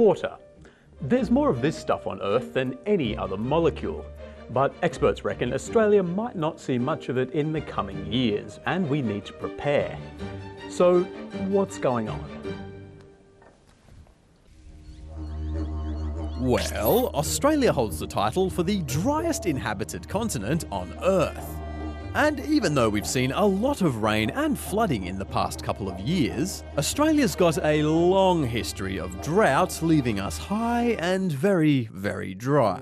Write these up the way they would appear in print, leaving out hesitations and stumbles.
water. There's more of this stuff on Earth than any other molecule, but experts reckon Australia might not see much of it in the coming years, and we need to prepare. So, what's going on? Well, Australia holds the title for the driest inhabited continent on Earth. And even though we've seen a lot of rain and flooding in the past couple of years, Australia's got a long history of drought, leaving us high and very, very dry.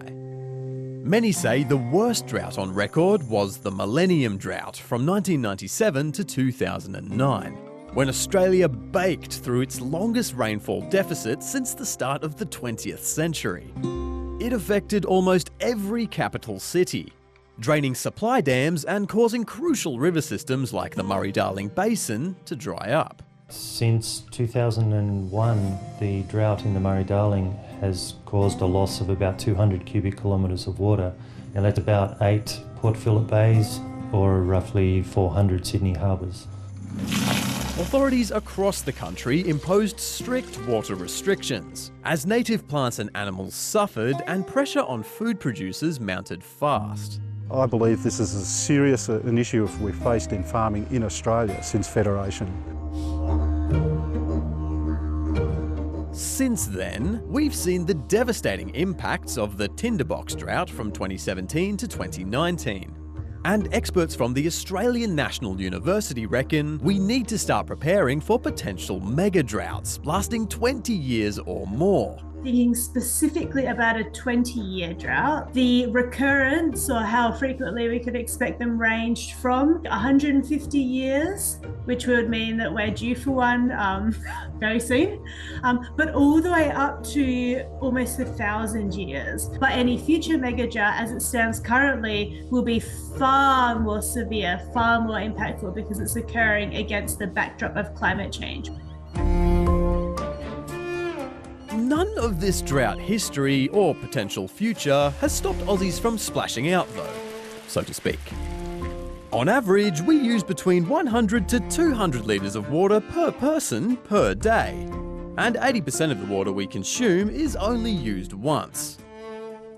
Many say the worst drought on record was the Millennium Drought from 1997 to 2009, when Australia baked through its longest rainfall deficit since the start of the 20th century. It affected almost every capital city, draining supply dams and causing crucial river systems like the Murray-Darling Basin to dry up. Since 2001, the drought in the Murray-Darling has caused a loss of about 200 cubic kilometres of water, and that's about 8 Port Phillip bays or roughly 400 Sydney harbours. Authorities across the country imposed strict water restrictions, as native plants and animals suffered and pressure on food producers mounted fast. I believe this is as serious an issue as we've faced in farming in Australia since Federation. Since then, we've seen the devastating impacts of the tinderbox drought from 2017 to 2019. And experts from the Australian National University reckon we need to start preparing for potential mega-droughts lasting 20 years or more. Thinking specifically about a 20-year drought, the recurrence or how frequently we could expect them ranged from 150 years, which would mean that we're due for one very soon, but all the way up to almost 1,000 years. But any future mega drought as it stands currently will be far more severe, far more impactful because it's occurring against the backdrop of climate change. None of this drought history or potential future has stopped Aussies from splashing out though, so to speak. On average, we use between 100 to 200 litres of water per person per day, and 80% of the water we consume is only used once.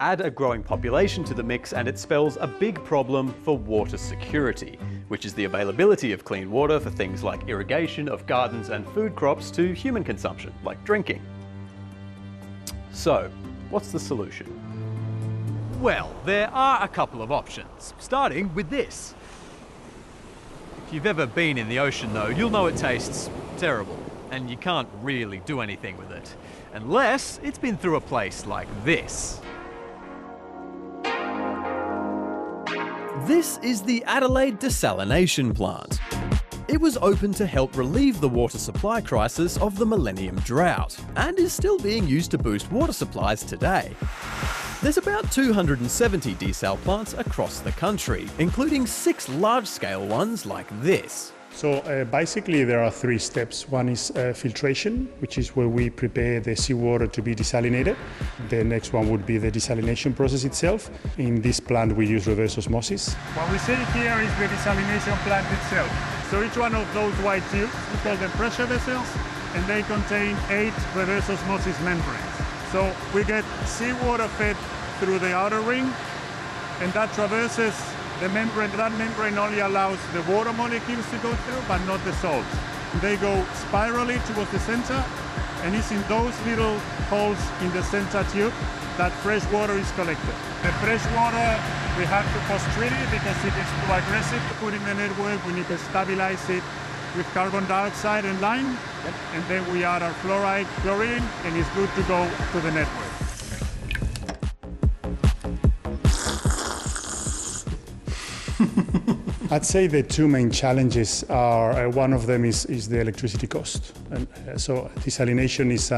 Add a growing population to the mix and it spells a big problem for water security, which is the availability of clean water for things like irrigation of gardens and food crops to human consumption, like drinking. So, what's the solution? Well, there are a couple of options, starting with this. If you've ever been in the ocean though, you'll know it tastes terrible, and you can't really do anything with it, unless it's been through a place like this. This is the Adelaide Desalination Plant. It was opened to help relieve the water supply crisis of the Millennium Drought, and is still being used to boost water supplies today. There's about 270 desal plants across the country, including 6 large-scale ones like this. So basically there are 3 steps. One is filtration, which is where we prepare the seawater to be desalinated. The next one would be the desalination process itself. In this plant we use reverse osmosis. What we see here is the desalination plant itself. So each one of those white tubes, we call them pressure vessels, and they contain 8 reverse osmosis membranes. So we get seawater fed through the outer ring, and that traverses the membrane. That membrane only allows the water molecules to go through, but not the salts. They go spirally towards the center, and it's in those little holes in the center tube that fresh water is collected. The fresh water, we have to post-treat it because if it's too aggressive to put in the network, we need to stabilize it with carbon dioxide and lime, and then we add our fluoride, chlorine, and it's good to go to the network. I'd say the 2 main challenges are, one of them is the electricity cost. And so desalination is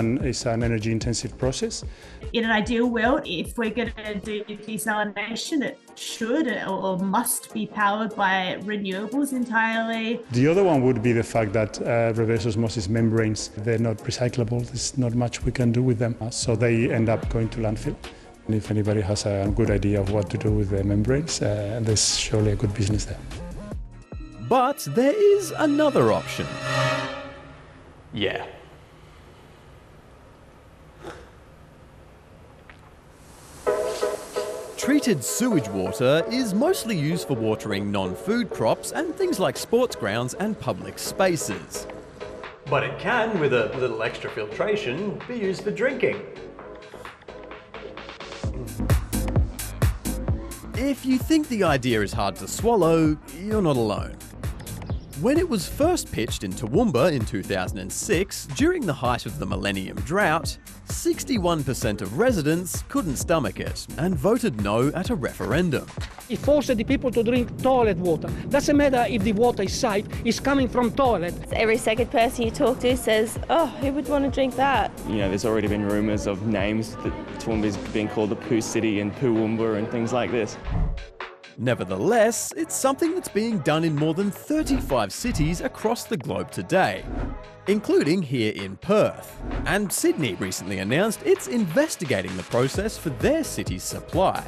an energy intensive process. In an ideal world, if we're going to do desalination, it should or must be powered by renewables entirely. The other one would be the fact that reverse osmosis membranes, they're not recyclable. There's not much we can do with them. So they end up going to landfill. And if anybody has a good idea of what to do with the membranes, there's surely a good business there. But there is another option. Yeah. Treated sewage water is mostly used for watering non-food crops and things like sports grounds and public spaces. But it can, with a little extra filtration, be used for drinking. If you think the idea is hard to swallow, you're not alone. When it was first pitched in Toowoomba in 2006, during the height of the Millennium Drought, 61% of residents couldn't stomach it and voted no at a referendum. It forced the people to drink toilet water. Doesn't matter if the water is safe, it's coming from toilet. Every second person you talk to says, oh, who would want to drink that? You know, there's already been rumours of names that Toowoomba's being called the Poo City and Poowoomba and things like this. Nevertheless, it's something that's being done in more than 35 cities across the globe today, including here in Perth. And Sydney recently announced it's investigating the process for their city's supply.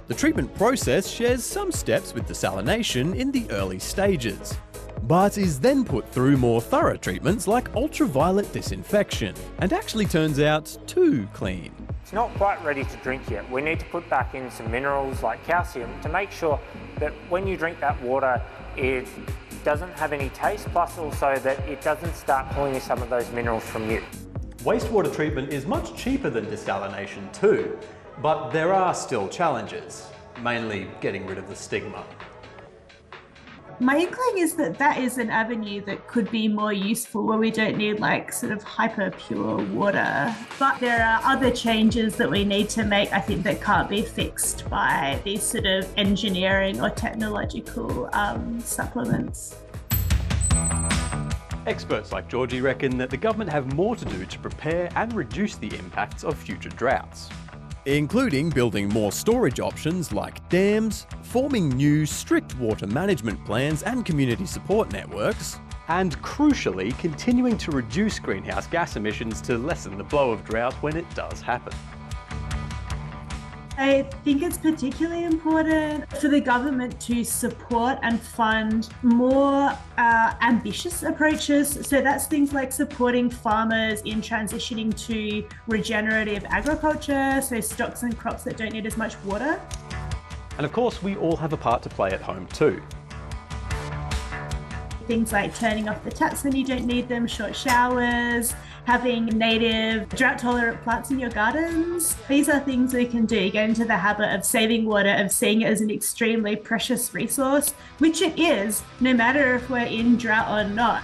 The treatment process shares some steps with desalination in the early stages, but is then put through more thorough treatments like ultraviolet disinfection, and actually turns out too clean. It's not quite ready to drink yet. We need to put back in some minerals like calcium to make sure that when you drink that water, it doesn't have any taste, plus also that it doesn't start pulling some of those minerals from you. Wastewater treatment is much cheaper than desalination too, but there are still challenges, mainly getting rid of the stigma. My inkling is that that is an avenue that could be more useful, where we don't need like sort of hyper pure water. But there are other changes that we need to make, I think, that can't be fixed by these sort of engineering or technological supplements. Experts like Georgie reckon that the government have more to do to prepare and reduce the impacts of future droughts, including building more storage options like dams, forming new strict water management plans and community support networks, and crucially continuing to reduce greenhouse gas emissions to lessen the blow of drought when it does happen. I think it's particularly important for the government to support and fund more ambitious approaches. So that's things like supporting farmers in transitioning to regenerative agriculture, so stocks and crops that don't need as much water. And of course, we all have a part to play at home too. Things like turning off the taps when you don't need them, short showers, having native drought-tolerant plants in your gardens. These are things we can do. Get into the habit of saving water, of seeing it as an extremely precious resource, which it is, no matter if we're in drought or not.